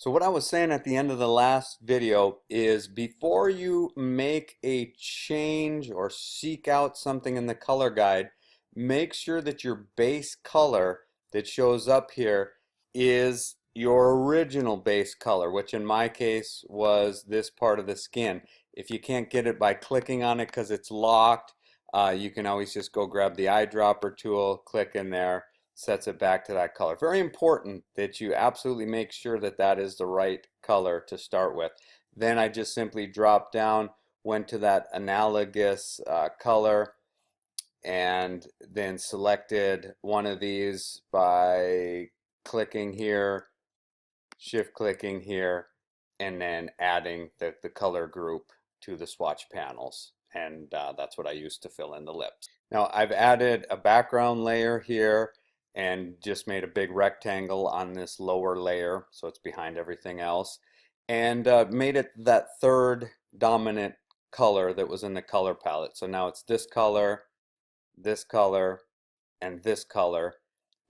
So what I was saying at the end of the last video is before you make a change or seek out something in the color guide, make sure that your base color that shows up here is your original base color, which in my case was this part of the skin. If you can't get it by clicking on it because it's locked, you can always just go grab the eyedropper tool, click in there, sets it back to that color. Very important that you absolutely make sure that that is the right color to start with. Then I just simply dropped down, went to that analogous color, and then selected one of these by clicking here, shift clicking here, and then adding the color group to the swatch panels. And that's what I used to fill in the lips. Now I've added a background layer here and just made a big rectangle on this lower layer so it's behind everything else, and made it that third dominant color that was in the color palette. So now it's this color, and this color.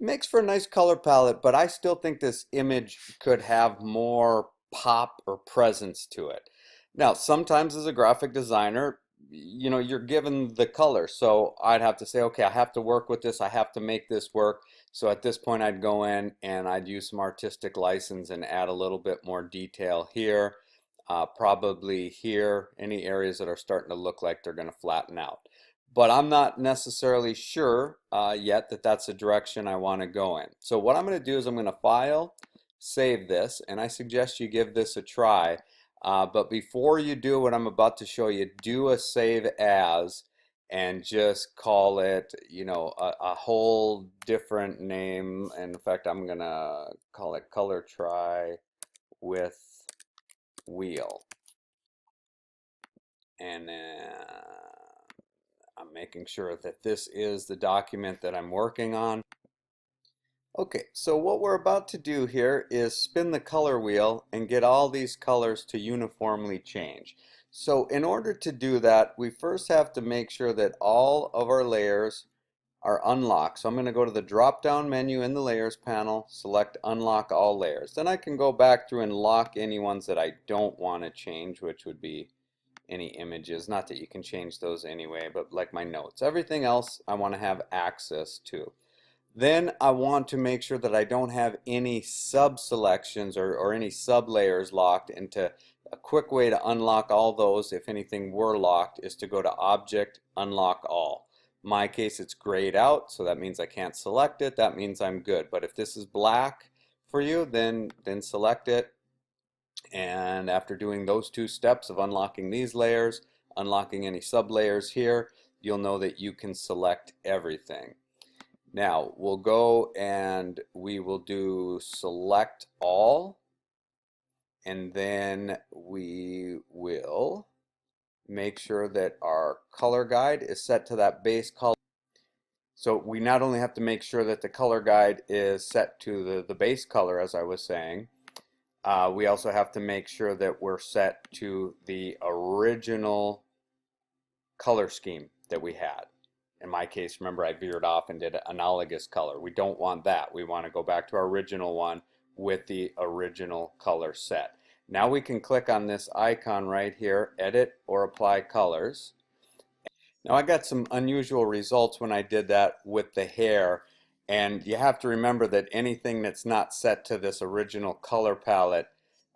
Makes for a nice color palette, but I still think this image could have more pop or presence to it. Now, sometimes as a graphic designer, you're given the color, so I'd have to say, okay, I have to work with this, I have to make this work. So at this point, I'd go in and I'd use some artistic license and add a little bit more detail here, probably here, any areas that are starting to look like they're going to flatten out. But I'm not necessarily sure yet that that's the direction I want to go in. So what I'm going to do is I'm going to file, save this, and I suggest you give this a try. But before you do what I'm about to show you, do a save as and just call it, a whole different name. And in fact, I'm going to call it Color Try with Wheel. And I'm making sure that this is the document that I'm working on. Okay, so what we're about to do here is spin the color wheel and get all these colors to uniformly change. So in order to do that, we first have to make sure that all of our layers are unlocked. So I'm going to go to the drop-down menu in the Layers panel, select Unlock All Layers. Then I can go back through and lock any ones that I don't want to change, which would be any images. Not that you can change those anyway, but like my notes. Everything else I want to have access to. Then I want to make sure that I don't have any sub-selections or any sub-layers locked. Into a quick way to unlock all those, if anything were locked, is to go to Object, Unlock All. In my case, it's grayed out, so that means I can't select it. That means I'm good. But if this is black for you, then select it. And after doing those two steps of unlocking these layers, unlocking any sub-layers here, you'll know that you can select everything. Now we'll go and we will do select all, and then we will make sure that our color guide is set to that base color. So we not only have to make sure that the color guide is set to the base color, as I was saying, we also have to make sure that we're set to the original color scheme that we had. In my case, remember, I veered off and did an analogous color. We don't want that. We want to go back to our original one with the original color set. Now we can click on this icon right here, Edit or Apply Colors. Now I got some unusual results when I did that with the hair. And you have to remember that anything that's not set to this original color palette,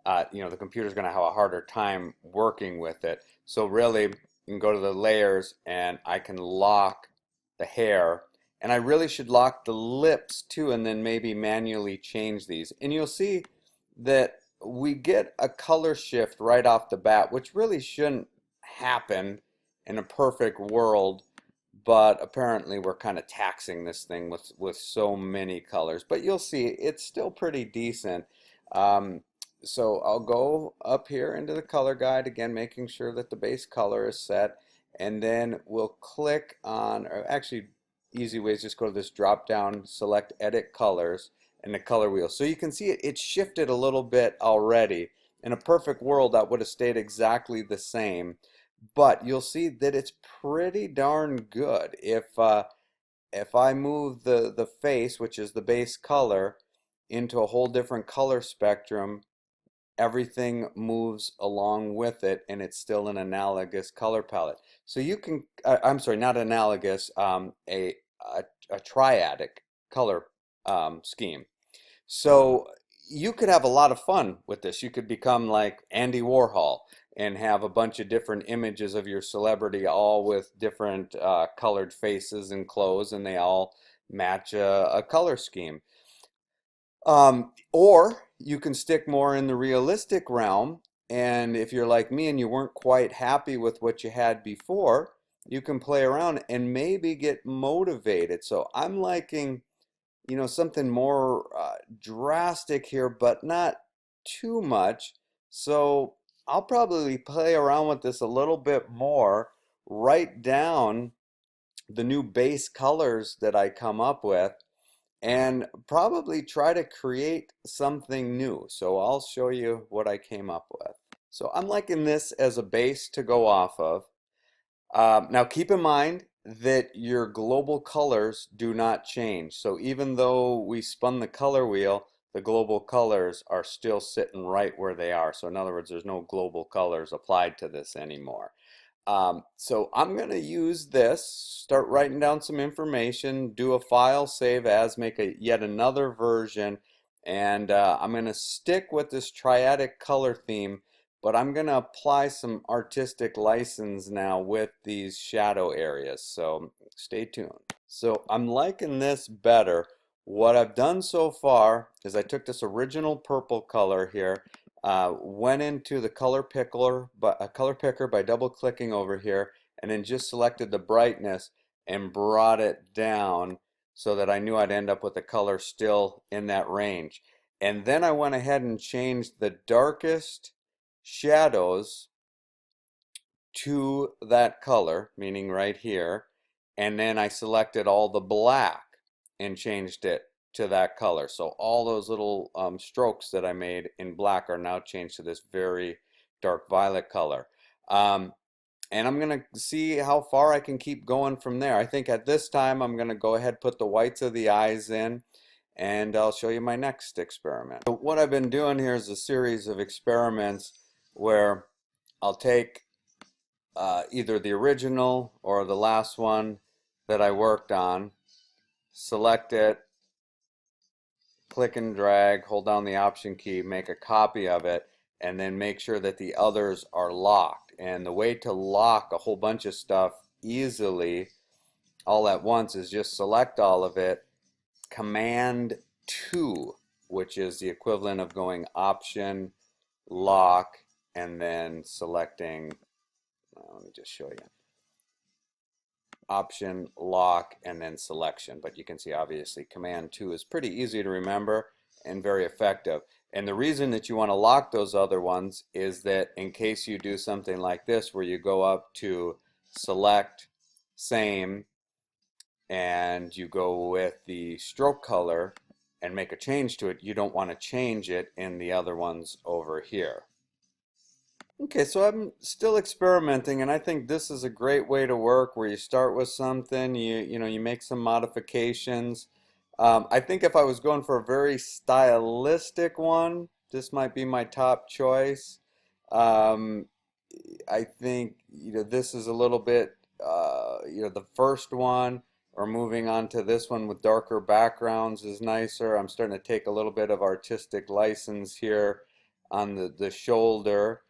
the computer's going to have a harder time working with it. So really, you can go to the layers and I can lock the hair, and I really should lock the lips too, and then maybe manually change these. And you'll see that we get a color shift right off the bat, which really shouldn't happen in a perfect world, but apparently we're kind of taxing this thing with so many colors. But you'll see it's still pretty decent. So I'll go up here into the color guide again, making sure that the base color is set, and then we'll click on, or actually easy way is just go to this drop down, select Edit Colors, and the color wheel. So you can see it's shifted a little bit already. In a perfect world that would have stayed exactly the same, but you'll see that it's pretty darn good. If I move the face, which is the base color, into a whole different color spectrum, everything moves along with it and it's still an analogous color palette. So you can, I'm sorry, not analogous, a triadic color scheme. So you could have a lot of fun with this. You could become like Andy Warhol and have a bunch of different images of your celebrity, all with different colored faces and clothes, and they all match a color scheme. Or you can stick more in the realistic realm, and if you're like me and you weren't quite happy with what you had before, you can play around and maybe get motivated. So I'm liking, something more drastic here, but not too much. So I'll probably play around with this a little bit more, write down the new base colors that I come up with, and probably try to create something new. So I'll show you what I came up with. So I'm liking this as a base to go off of. Now keep in mind that your global colors do not change. So even though we spun the color wheel, the global colors are still sitting right where they are. So in other words, there's no global colors applied to this anymore. So I'm going to use this, start writing down some information, do a file save as, make yet another version, and I'm going to stick with this triadic color theme, but I'm going to apply some artistic license now with these shadow areas, so stay tuned. So I'm liking this better. What I've done so far is I took this original purple color here, went into the color picker by double clicking over here, and then just selected the brightness and brought it down so that I knew I'd end up with a color still in that range. And then I went ahead and changed the darkest shadows to that color, meaning right here, and then I selected all the black and changed it to that color. So all those little strokes that I made in black are now changed to this very dark violet color. And I'm going to see how far I can keep going from there. I think at this time I'm going to go ahead and put the whites of the eyes in, and I'll show you my next experiment. So what I've been doing here is a series of experiments where I'll take either the original or the last one that I worked on, select it, click and drag, hold down the option key, make a copy of it, and then make sure that the others are locked. And the way to lock a whole bunch of stuff easily all at once is just select all of it, Command 2, which is the equivalent of going Option, Lock, and then selecting, let me just show you. Option, lock, and then selection. But you can see obviously Command 2 is pretty easy to remember and very effective. And the reason that you want to lock those other ones is that in case you do something like this where you go up to Select, Same, and you go with the stroke color and make a change to it, you don't want to change it in the other ones over here. Okay, so I'm still experimenting, and I think this is a great way to work where you start with something, you make some modifications. I think if I was going for a very stylistic one, this might be my top choice. Um, I think this is a little bit the first one, or moving on to this one with darker backgrounds is nicer. I'm starting to take a little bit of artistic license here on the shoulder,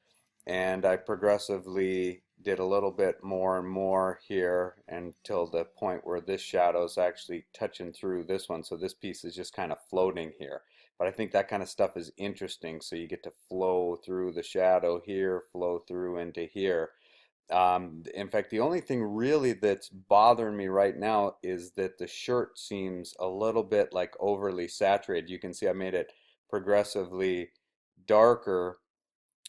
and I progressively did a little bit more and more here until the point where this shadow is actually touching through this one, so this piece is just kind of floating here. But I think that kind of stuff is interesting, so you get to flow through the shadow here, flow through into here. In fact, the only thing really that's bothering me right now is that the shirt seems a little bit like overly saturated. You can see I made it progressively darker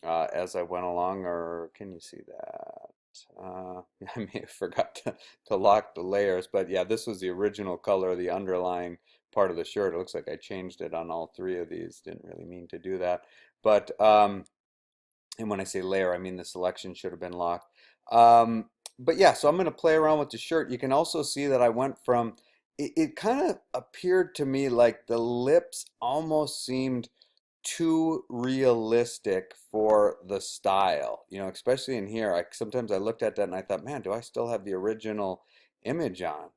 as I went along, or can you see that? I may have forgot to lock the layers, but yeah, this was the original color of the underlying part of the shirt. It looks like I changed it on all three of these. Didn't really mean to do that. But, and when I say layer, I mean the selection should have been locked. But yeah, so I'm going to play around with the shirt. You can also see that I went from, it kind of appeared to me like the lips almost seemed too realistic for the style. You know, especially in here, sometimes I looked at that and I thought, man, do I still have the original image on?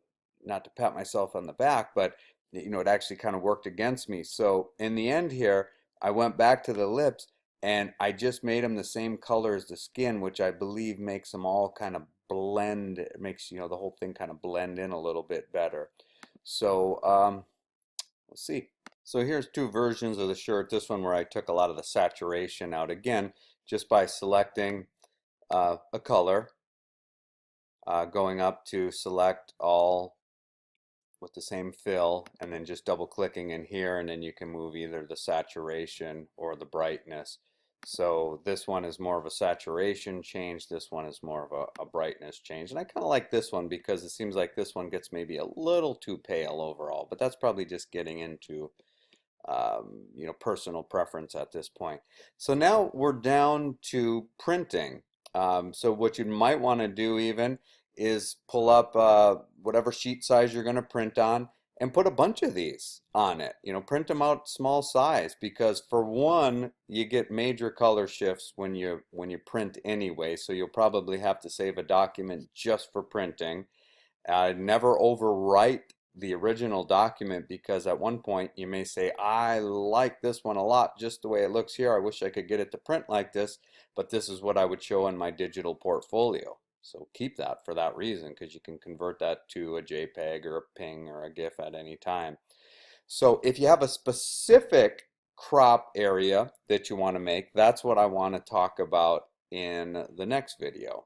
Not to pat myself on the back, but you know, it actually kind of worked against me. So in the end here, I went back to the lips and I just made them the same color as the skin, which I believe makes them all kind of blend. It makes, you know, the whole thing kind of blend in a little bit better. So let's see. So here's two versions of the shirt. This one where I took a lot of the saturation out again, just by selecting a color, going up to select all with the same fill, and then just double clicking in here, and then you can move either the saturation or the brightness. So this one is more of a saturation change, this one is more of a brightness change, and I kind of like this one because it seems like this one gets maybe a little too pale overall, but that's probably just getting into you know, personal preference at this point. So now we're down to printing. So what you might want to do even is pull up whatever sheet size you're going to print on and put a bunch of these on it. You know, print them out small size, because for one, you get major color shifts when you print anyway, so you'll probably have to save a document just for printing. Never overwrite the original document, because at one point you may say, I like this one a lot just the way it looks here. I wish I could get it to print like this, but this is what I would show in my digital portfolio. So keep that for that reason, because you can convert that to a JPEG or a PNG or a GIF at any time. So if you have a specific crop area that you want to make, that's what I want to talk about in the next video.